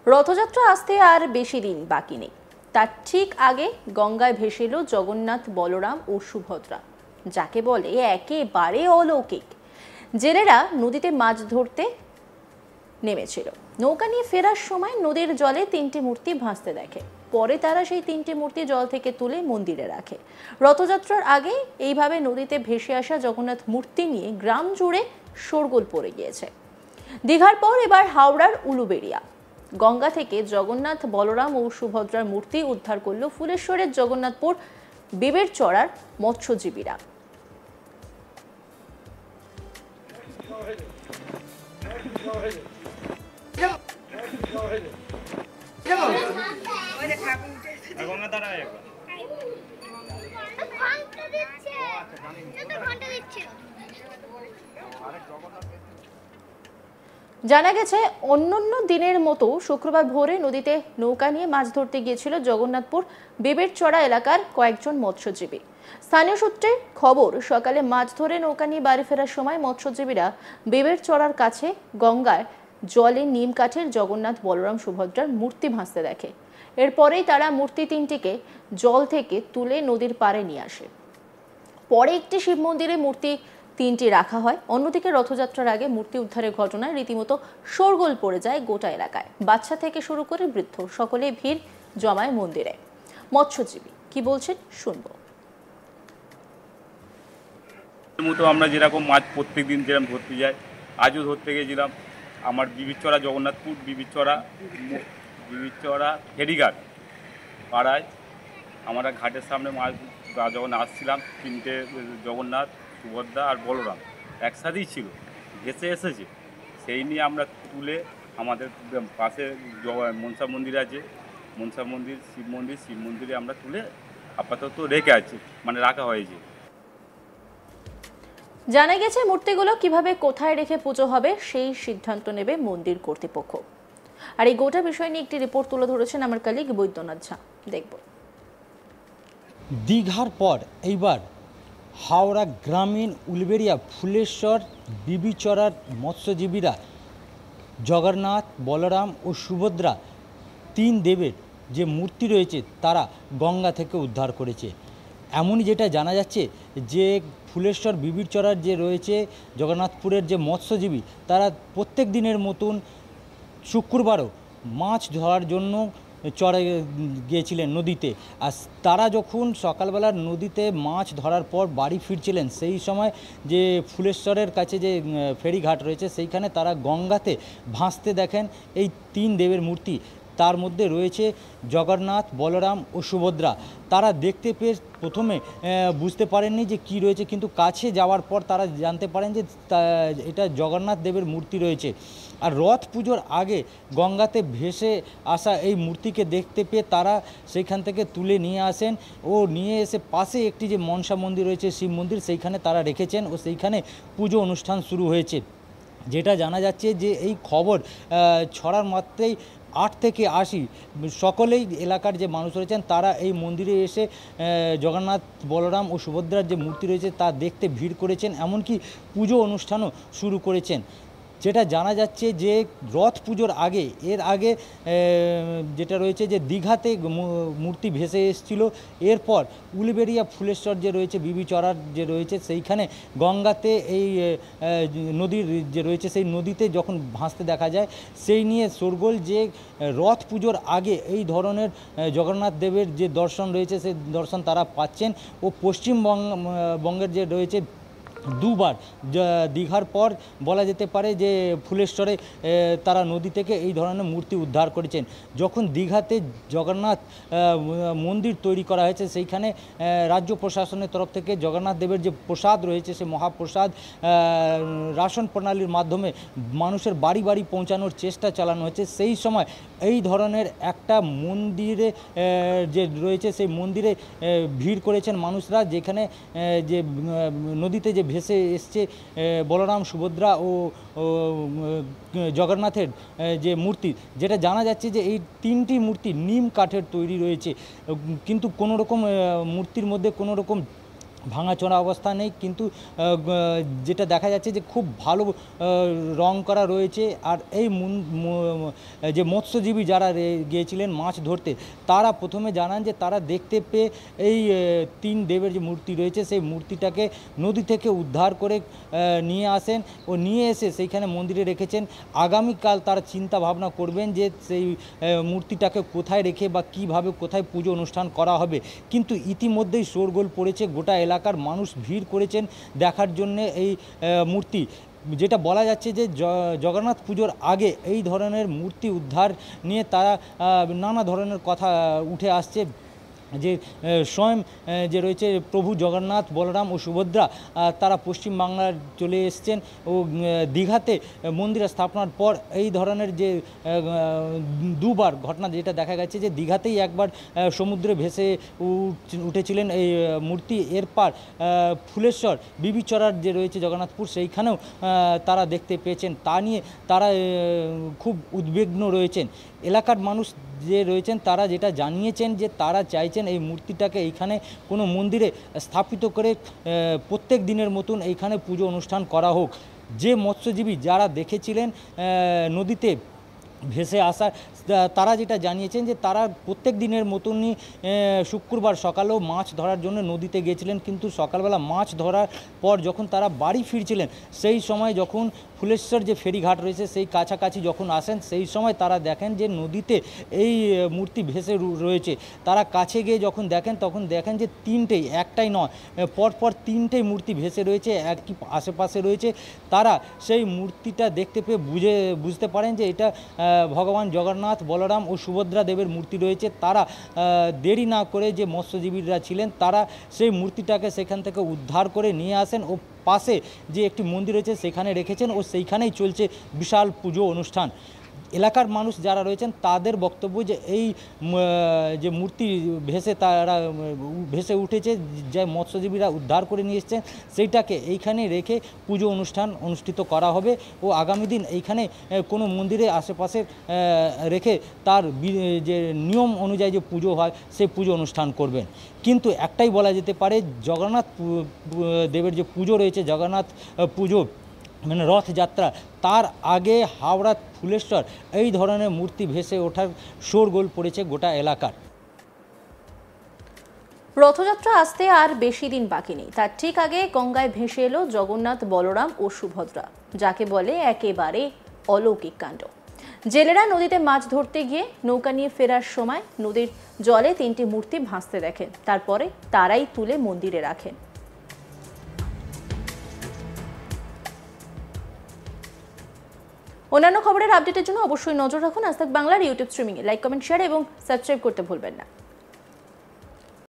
রথযাত্রা আসতে আর বেশি দিন বাকি নেই। তার ঠিক আগে গঙ্গায় ভেসে এলো জগন্নাথ, বলরাম ও সুভদ্রা, যাকে বলে একেবারে অলৌকিক। জেলেরা নদীতে মাছ ধরতে নেমেছিল। নৌকা নিয়ে ফেরার সময় নদীর জলে তিনটি মূর্তি ভাসতে দেখে। পরে তারা সেই তিনটি মূর্তি জল থেকে তুলে মন্দিরে রাখে। রথযাত্রার আগে এইভাবে নদীতে ভেসে আসা জগন্নাথ মূর্তি নিয়ে গ্রাম জুড়ে শোরগোল পড়ে গিয়েছে। দীঘার পর এবার হাওড়ার উলুবেড়িয়া। গঙ্গা থেকে জগন্নাথ, বলরাম ও সুভদ্রার মূর্তি উদ্ধার করল ফুলেশ্বরের জগন্নাথপুর বেবের চড়ার মৎস্যজীবীরা। জানা গেছে, অন্যান্য দিনের মতো শুক্রবার ভোরে নদীতে নৌকা নিয়ে মাছ ধরতে গিয়েছিল জগন্নাথপুর বেবের চড়া এলাকার কয়েকজন মৎস্যজীবী। স্থানীয় সূত্রে খবর, সকালে মাছ ধরে নৌকা নিয়ে বাড়ি ফেরার সময় মৎস্যজীবীরা বেবের চড়ার কাছে গঙ্গার জলে নিম কাঠের জগন্নাথ, বলরাম, সুভদ্রার মূর্তি ভাসতে দেখে। এরপরেই তারা মূর্তি তিনটিকে জল থেকে তুলে নদীর পাড়ে নিয়ে আসে। পরে একটি শিব মন্দিরে মূর্তি তিনটি রাখা হয়। অন্যদিকে রথযাত্রার আগে মূর্তি উদ্ধারের ঘটনায় রীতিমতো শোরগোল পড়ে যায় গোটা এলাকায়। বাচ্চা থেকে শুরু করে বৃদ্ধ সকলে ভিড় জমায় মন্দিরে। মৎস্যজীবী কি বলছেন শুনবো। মতো আমরা যেরকম মাছ প্রত্যেক দিন যেরকম ধরতে যাই, আজও ধরতে গেছিলাম। আমার বিবিরচড়া জগন্নাথপুর বিবিরচড়া ফেরিঘাট পাড়ায় আমরা ঘাটের সামনে মাছ যখন আসছিলাম, তিনটে জগন্নাথ, সুভদ্রা আর বলরাম একসাথেই ছিল, ভেসে এসেছে। সেই নিয়ে আমরা তুলে আমাদের পাশে মনসা মন্দির আছে, মনসা মন্দির, শিব মন্দিরে আমরা তুলে আপাতত রেখে আছি, রাখা হয়েছে। জানা গেছে, মূর্তিগুলো কিভাবে কোথায় রেখে পুজো হবে সেই সিদ্ধান্ত নেবে মন্দির কর্তৃপক্ষ। আর এই গোটা বিষয় নিয়ে একটি রিপোর্ট তুলে ধরেছেন আমার কলিগ বৈদ্যনাথ ঝা। দেখব। দীঘার পর এইবার হাওড়া গ্রামীণ উলবেড়িয়া ফুলেশ্বর বিবিচড়ার মৎস্যজীবীরা জগন্নাথ, বলরাম ও সুভদ্রা তিন দেবের যে মূর্তি রয়েছে তারা গঙ্গা থেকে উদ্ধার করেছে। এমনই যেটা জানা যাচ্ছে যে ফুলেশ্বর বিবিরচড়ার যে রয়েছে জগন্নাথপুরের যে মৎস্যজীবী, তারা প্রত্যেক দিনের মতন শুক্রবারও মাছ ধরার জন্য চড়ে গিয়েছিলেন নদীতে। আর তারা যখন সকালবেলার নদীতে মাছ ধরার পর বাড়ি ফিরছিলেন, সেই সময় যে ফুলেশ্বরের কাছে যে ফেরিঘাট রয়েছে সেইখানে তারা গঙ্গাতে ভাসতে দেখেন এই তিন দেবের মূর্তি। তার মধ্যে রয়েছে জগন্নাথ, বলরাম ও সুভদ্রা। তারা দেখতে পেয়ে প্রথমে বুঝতে পারেননি যে কি রয়েছে, কিন্তু কাছে যাওয়ার পর তারা জানতে পারেন যে এটা জগন্নাথ দেবের মূর্তি রয়েছে। আর রথ পুজোর আগে গঙ্গাতে ভেসে আসা এই মূর্তিকে দেখতে পেয়ে তারা সেইখান থেকে তুলে নিয়ে আসেন ও নিয়ে এসে পাশে একটি যে মনসা মন্দির রয়েছে, শিব মন্দির, সেইখানে তারা রেখেছেন ও সেইখানে পুজো অনুষ্ঠান শুরু হয়েছে। যেটা জানা যাচ্ছে যে এই খবর ছড়ার মাত্রেই 8 থেকে 80 সকলেই এলাকার যে মানুষ রয়েছেন তারা এই মন্দিরে এসে জগন্নাথ, বলরাম ও সুভদ্রার যে মূর্তি রয়েছে তা দেখতে ভিড় করেছেন, এমনকি পুজো অনুষ্ঠানও শুরু করেছেন। যেটা জানা যাচ্ছে যে রথ পুজোর আগে, এর আগে যেটা রয়েছে যে দীঘাতে মূর্তি ভেসে এসেছিল, এরপর উলবেড়িয়া ফুলেশ্বর যে রয়েছে বিবিচড়ার যে রয়েছে সেইখানে গঙ্গাতে এই নদীর যে রয়েছে সেই নদীতে যখন ভাসতে দেখা যায়, সেই নিয়ে শোরগোল যে রথ পুজোর আগে এই জগন্নাথ দেবের যে দর্শন রয়েছে সেই দর্শন তারা পাচ্ছেন। ও পশ্চিমবঙ্গের যে রয়েছে দুবার দীঘার পর বলা যেতে পারে যে ফুলেশ্বরে তারা নদী থেকে এই ধরনের মূর্তি উদ্ধার করেছেন। যখন দীঘাতে জগন্নাথ মন্দির তৈরি করা হয়েছে, সেইখানে রাজ্য প্রশাসনের তরফ থেকে জগন্নাথ দেবের যে প্রসাদ রয়েছে সে মহাপ্রসাদ রাশন প্রণালীর মাধ্যমে মানুষের বাড়ি বাড়ি পৌঁছানোর চেষ্টা চালানো হয়েছে। সেই সময় এই ধরনের একটা মন্দিরে যে রয়েছে সেই মন্দিরে ভিড় করেছেন মানুষরা, যেখানে যে নদীতে যে ভেসে এসছে বলরাম, সুভদ্রা ও জগন্নাথের যে মূর্তি, যেটা জানা যাচ্ছে যে এই তিনটি মূর্তি নিম কাঠের তৈরি রয়েছে, কিন্তু কোনো রকম মূর্তির মধ্যে কোনো রকম ভাঙাচোরা অবস্থা নেই, কিন্তু যেটা দেখা যাচ্ছে যে খুব ভালো রং করা রয়েছে। আর এই যে মৎস্যজীবী যারা গিয়েছিলেন মাছ ধরতে, তারা প্রথমে জানান যে তারা দেখতে পেয়ে এই 3 দেবের যে মূর্তি রয়েছে সেই মূর্তিটাকে নদী থেকে উদ্ধার করে নিয়ে আসেন ও নিয়ে এসে সেইখানে মন্দিরে রেখেছেন। আগামীকাল তারা চিন্তা ভাবনা করবেন যে সেই মূর্তিটাকে কোথায় রেখে বা কিভাবে কোথায় পুজো অনুষ্ঠান করা হবে। কিন্তু ইতিমধ্যেই শোরগোল পড়েছে, গোটা এলাকার মানুষ ভিড় করেছেন দেখার জন্যে এই মূর্তি। যেটা বলা যাচ্ছে যে জগন্নাথ পুজোর আগে এই ধরনের মূর্তি উদ্ধার নিয়ে তারা নানা ধরনের কথা উঠে আসছে, যে স্বয়ং যে রয়েছে প্রভু জগন্নাথ, বলরাম ও সুভদ্রা, তারা পশ্চিমবাংলার চলে এসছেন ও দীঘাতে মন্দির স্থাপনার পর এই ধরনের যে দুবার ঘটনা যেটা দেখা গেছে যে দীঘাতেই একবার সমুদ্রে ভেসে উঠেছিলেন এই মূর্তি, এরপর ফুলেশ্বর বিবিচরার যে রয়েছে জগন্নাথপুর সেইখানেও তারা দেখতে পেয়েছেন। তা নিয়ে তারা খুব উদ্বিগ্ন রয়েছেন। এলাকার মানুষ যে রয়েছেন তারা যেটা জানিয়েছেন যে তারা চাইছেন এই মূর্তিটাকে এইখানে কোনো মন্দিরে স্থাপিত করে প্রত্যেক দিনের মতন এইখানে পুজো অনুষ্ঠান করা হোক। যে মৎস্যজীবী যারা দেখেছিলেন নদীতে ভেসে আসা, তারা যেটা জানিয়েছেন যে তারা প্রত্যেক দিনের মতনই শুক্রবার সকালেও মাছ ধরার জন্য নদীতে গিয়েছিলেন, কিন্তু সকালবেলা মাছ ধরার পর যখন তারা বাড়ি ফিরছিলেন সেই সময় যখন ফুলেশ্বর যে ফেরিঘাট রয়েছে সেই কাছাকাছি যখন আসেন সেই সময় তারা দেখেন যে নদীতে এই মূর্তি ভেসে রয়েছে। তারা কাছে গিয়ে যখন দেখেন তখন দেখেন যে তিনটেই, একটাই নয়, পরপর তিনটেই মূর্তি ভেসে রয়েছে, একই আশেপাশে রয়েছে। তারা সেই মূর্তিটা দেখতে পেয়ে বুঝতে পারেন যে এটা ভগবান জগন্নাথ, বলরাম ও সুভদ্রা দেবের মূর্তি রয়েছে। তারা দেরি না করে যে মৎস্যজীবীরা ছিলেন তারা সেই মূর্তিটাকে সেখান থেকে উদ্ধার করে নিয়ে আসেন ও পাশে যে একটি মন্দির রয়েছে সেখানে রেখেছেন ও সেইখানেই চলছে বিশাল পুজো অনুষ্ঠান। এলাকার মানুষ যারা রয়েছেন তাদের বক্তব্য যে এই যে মূর্তি ভেসে উঠেছে, যে মৎস্যজীবীরা উদ্ধার করে নিয়ে এসছেন সেইটাকে এইখানে রেখে পুজো অনুষ্ঠান অনুষ্ঠিত করা হবে ও আগামী দিন এইখানে কোনো মন্দিরে আশেপাশে রেখে তার যে নিয়ম অনুযায়ী যে পুজো হয় সেই পুজো অনুষ্ঠান করবেন। কিন্তু একটাই বলা যেতে পারে, জগন্নাথ দেবের যে পুজো রয়েছে, জগন্নাথ পুজো মানে রথযাত্রা, তার আগে হাওড়া ফুলেশ্বর এই ধরনের মূর্তি ভেসে ওঠার শোরগোল পড়েছে গোটা এলাকার। রথযাত্রা আসতে আর বেশি দিন বাকি নেই, তার ঠিক আগে গঙ্গায় ভেসে এলো জগন্নাথ, বলরাম ও সুভদ্রা, যাকে বলে একেবারে অলৌকিক কাণ্ড। জেলেরা নদীতে মাছ ধরতে গিয়ে নৌকা নিয়ে ফেরার সময় নদীর জলে 3টি মূর্তি ভাসতে দেখেন, তারপরে তারাই তুলে মন্দিরে রাখেন। অন্যান্য খবরের আপডেটের জন্য অবশ্যই নজর রাখুন আজ তাক বাংলার ইউটিউব স্ট্রিমিংয়ে। লাইক, কমেন্ট, শেয়ার এবং সাবস্ক্রাইব করতে ভুলবেন না।